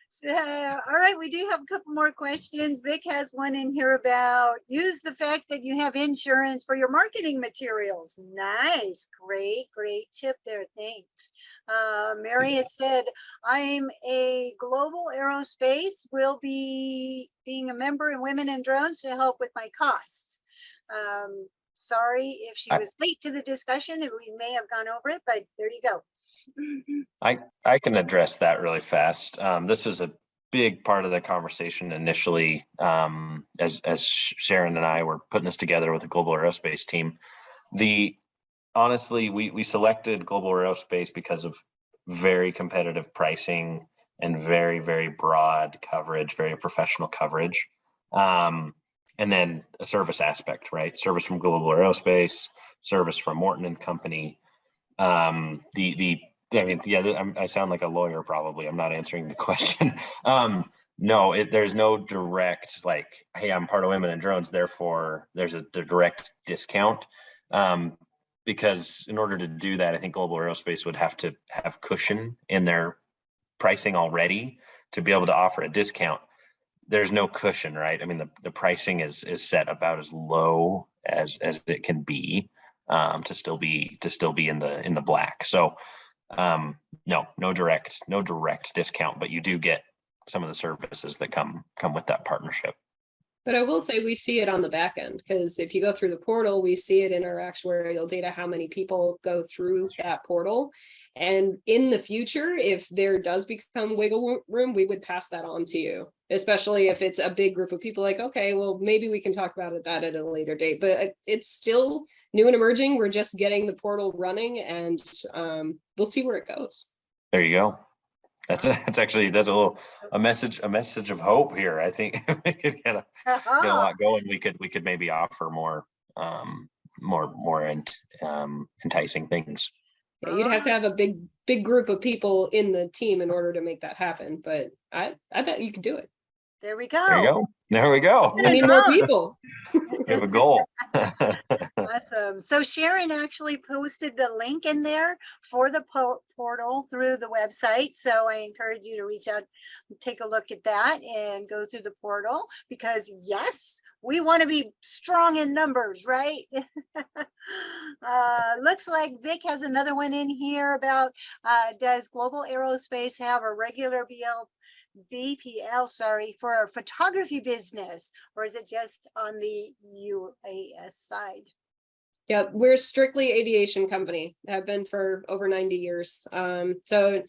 So, all right, we do have a couple more questions. Vic has one in here about use the fact that you have insurance for your marketing materials. Nice, great tip there. Thanks. Mary had said, I'm a Global Aerospace, will be being a member in Women in Drones to help with my costs. Sorry if she was late to the discussion and we may have gone over it, but there you go. I can address that really fast. This is a big part of the conversation initially, as Sharon and I were putting this together with the Global Aerospace team. Honestly, we selected Global Aerospace because of very competitive pricing and very, very broad coverage, very professional coverage. And then a service aspect, right? Service from Global Aerospace, service from Morton and Company. I sound like a lawyer probably. I'm not answering the question. No, there's no direct like, hey, I'm part of Women in Drones, therefore there's a direct discount. Because in order to do that, I think Global Aerospace would have to have cushion in their pricing already to be able to offer a discount. There's no cushion, right? I mean, the pricing is set about as low as it can be. to still be in the black. So no direct discount, but you do get some of the services that come with that partnership. But I will say we see it on the back end, because if you go through the portal, we see it in our actuarial data, how many people go through that portal. And in the future, if there does become wiggle room, we would pass that on to you, especially if it's a big group of people like, okay, well, maybe we can talk about that at a later date, but it's still new and emerging. We're just getting the portal running, and we'll see where it goes. There you go. That's a message of hope here. I think we could get a lot going. We could maybe offer more enticing things. Yeah, you'd have to have a big group of people in the team in order to make that happen, but I bet you could do it. There we There you go. go. There we go. We need more people. We have a goal. Awesome. So Sharon actually posted the link in there for the portal through the website. So I encourage you to reach out, take a look at that and go through the portal, because yes, we want to be strong in numbers, right? Looks like Vic has another one in here about, does Global Aerospace have a regular BPL, for our photography business, or is it just on the UAS side? Yeah, we're strictly aviation company, have been for over 90 years. So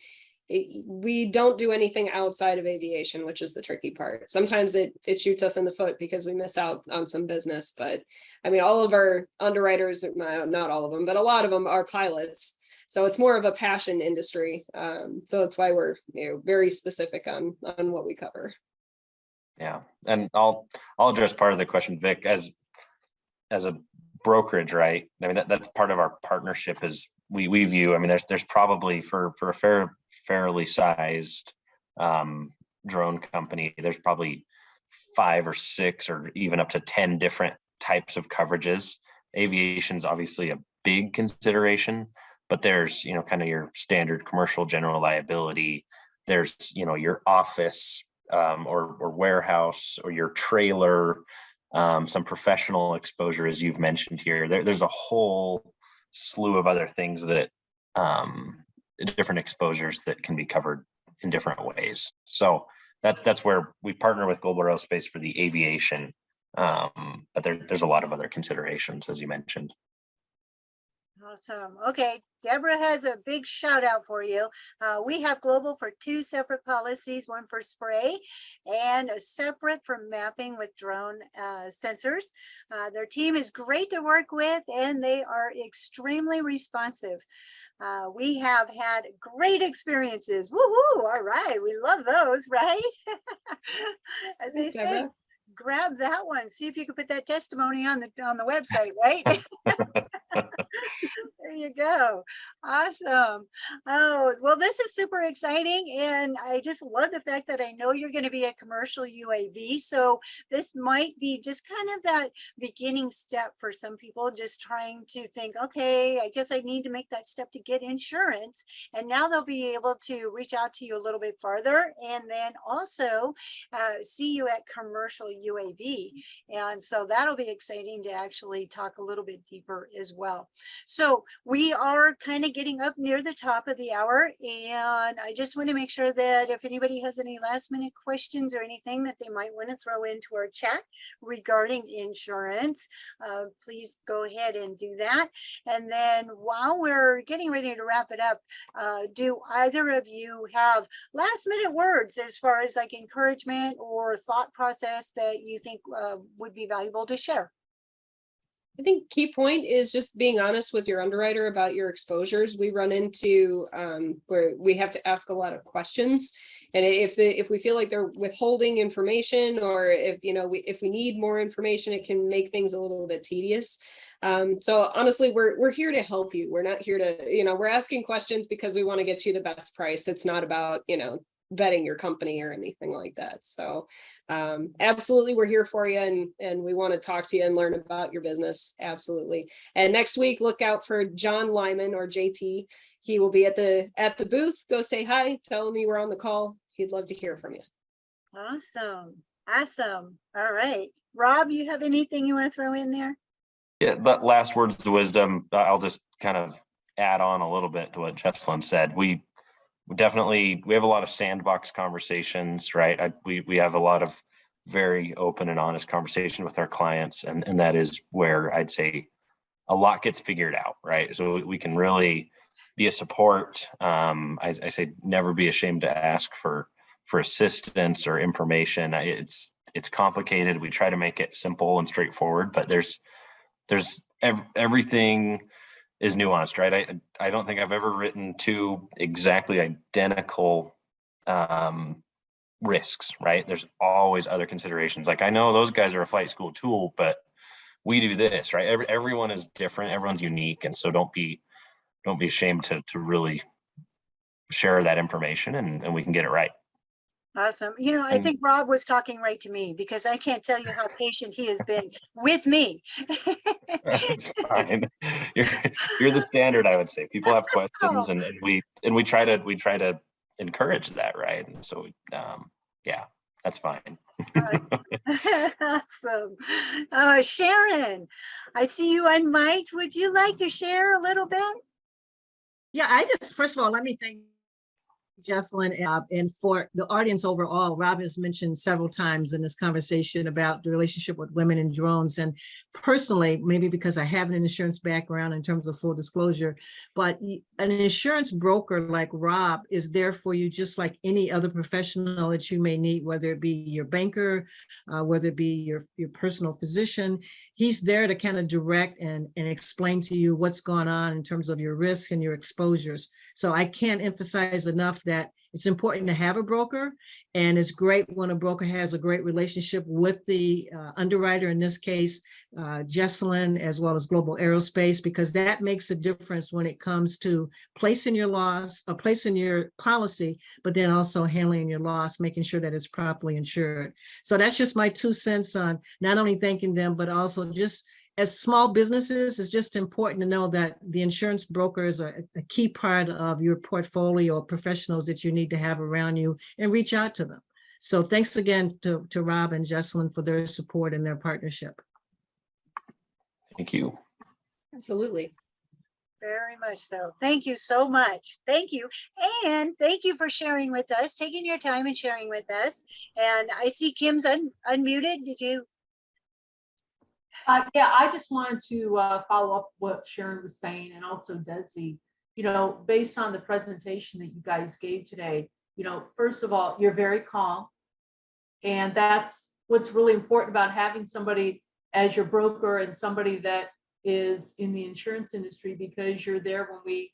we don't do anything outside of aviation, which is the tricky part. Sometimes it shoots us in the foot because we miss out on some business. But I mean, all of our underwriters, not all of them, but a lot of them are pilots. So it's more of a passion industry. So that's why we're very specific on what we cover. Yeah, and I'll address part of the question, Vic, as a brokerage, right? I mean, that's part of our partnership is we view, I mean, there's probably for a fairly sized drone company, there's probably 5 or 6 or even up to 10 different types of coverages. Aviation's obviously a big consideration, but there's, kind of your standard commercial general liability. There's, your office or warehouse or your trailer, some professional exposure, as you've mentioned here. There's a whole slew of other things that different exposures that can be covered in different ways. So that's where we partner with Global Aerospace for the aviation. But there's a lot of other considerations, as you mentioned. Awesome. Okay, Deborah has a big shout out for you. We have Global for 2 separate policies, one for spray and a separate for mapping with drone sensors. Their team is great to work with and they are extremely responsive. We have had great experiences. Woohoo! All right, we love those, right? As they say, grab that one. See if you can put that testimony on the website, right? There you go. Awesome. Oh, well, this is super exciting. And I just love the fact that I know you're going to be a commercial UAV. So this might be just kind of that beginning step for some people, just trying to think, okay, I guess I need to make that step to get insurance. And now they'll be able to reach out to you a little bit farther and then also see you at commercial UAV. And so that'll be exciting to actually talk a little bit deeper as well. So we are kind of getting up near the top of the hour, and I just want to make sure that if anybody has any last minute questions or anything that they might want to throw into our chat regarding insurance, please go ahead and do that. And then while we're getting ready to wrap it up, do either of you have last minute words as far as like encouragement or thought process that you think would be valuable to share? I think key point is just being honest with your underwriter about your exposures. We run into where we have to ask a lot of questions, and if we feel like they're withholding information, or if we need more information, it can make things a little bit tedious. So honestly, we're here to help you. We're not here to, we're asking questions because we want to get you the best price. It's not about, vetting your company or anything like that. So absolutely, we're here for you, and we want to talk to you and learn about your business. Absolutely. And next week, look out for John Lyman, or JT. He will be at the booth. Go say hi, tell him you were on the call. He'd love to hear from you. Awesome. All right, Rob, you have anything you want to throw in there? Yeah, that last words of wisdom, I'll just kind of add on a little bit to what Jessalyn said. We definitely, we have a lot of sandbox conversations, right? We have a lot of very open and honest conversation with our clients. And that is where I'd say a lot gets figured out, right? So we can really be a support. I say never be ashamed to ask for assistance or information. It's complicated. We try to make it simple and straightforward, but there's everything is nuanced, right? I don't think I've ever written two exactly identical risks, right? There's always other considerations. Like I know those guys are a flight school tool, but we do this, right? Everyone is different. Everyone's unique. And so don't be ashamed to really share that information and we can get it right. Awesome. You know, I think Rob was talking right to me because I can't tell you how patient he has been with me. It's fine. You're the standard, I would say. People have questions and we try to encourage that, right? And so yeah, that's fine. Awesome. Sharon, I see you unmiked. Would you like to share a little bit? Yeah, first of all, let me thank Jessalyn and for the audience overall. Rob has mentioned several times in this conversation about the relationship with women in drones. And personally, maybe because I have an insurance background in terms of full disclosure, but an insurance broker like Rob is there for you just like any other professional that you may need, whether it be your banker, whether it be your personal physician. He's there to kind of direct and explain to you what's going on in terms of your risk and your exposures. So I can't emphasize enough that it's important to have a broker, and it's great when a broker has a great relationship with the underwriter, in this case, Jessalyn, as well as Global Aerospace, because that makes a difference when it comes to placing your loss or placing your policy, but then also handling your loss, making sure that it's properly insured. So that's just my 2 cents on not only thanking them, but also just as small businesses, it's just important to know that the insurance brokers are a key part of your portfolio of professionals that you need to have around you, and reach out to them. So thanks again to Rob and Jessalyn for their support and their partnership. Thank you. Absolutely. Very much so. Thank you so much. Thank you. And thank you for sharing with us, taking your time and sharing with us. And I see Kim's unmuted. Did you? Yeah, I just wanted to follow up what Sharon was saying, and also Desi, you know, based on the presentation that you guys gave today, you know, first of all, you're very calm. And that's what's really important about having somebody as your broker and somebody that is in the insurance industry, because you're there when we,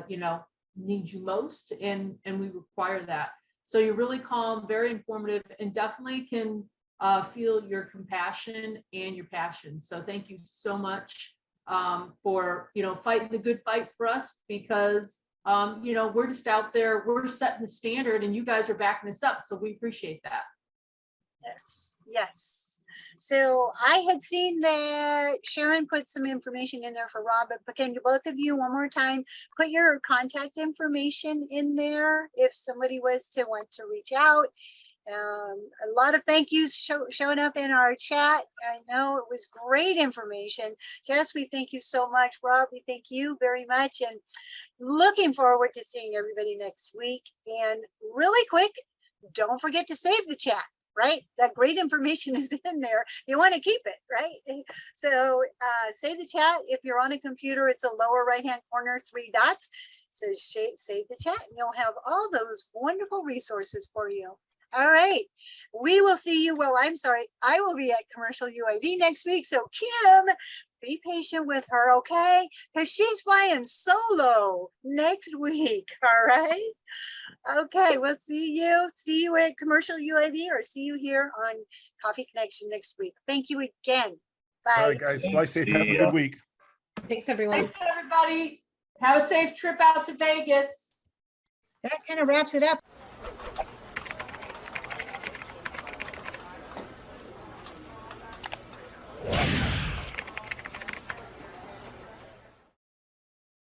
you know, need you most, and we require that. So you're really calm, very informative, and definitely can feel your compassion and your passion. So thank you so much for, you know, fighting the good fight for us, because, you know, we're just out there, we're setting the standard and you guys are backing us up. So we appreciate that. Yes, yes. So I had seen that Sharon put some information in there for Rob, but can you both of you one more time put your contact information in there if somebody was to want to reach out? A lot of thank yous showing up in our chat. I know it was great information. Jess, we thank you so much. Rob, we thank you very much, and looking forward to seeing everybody next week. And really quick, don't forget to save the chat, right? That great information is in there. You want to keep it, right? So save the chat. If you're on a computer, it's a lower right-hand corner, 3 dots. It says save the chat, and you'll have all those wonderful resources for you. All right, we will see you. Well, I'm sorry, I will be at Commercial UAV next week. So Kim, be patient with her, okay? Because she's flying solo next week. All right. Okay, we'll see you at Commercial UAV, or see you here on Coffee Connection next week. Thank you again. Bye. All right, guys, fly safe. Have a good week. Thanks, everyone. Thanks, everybody. Have a safe trip out to Vegas. That kind of wraps it up.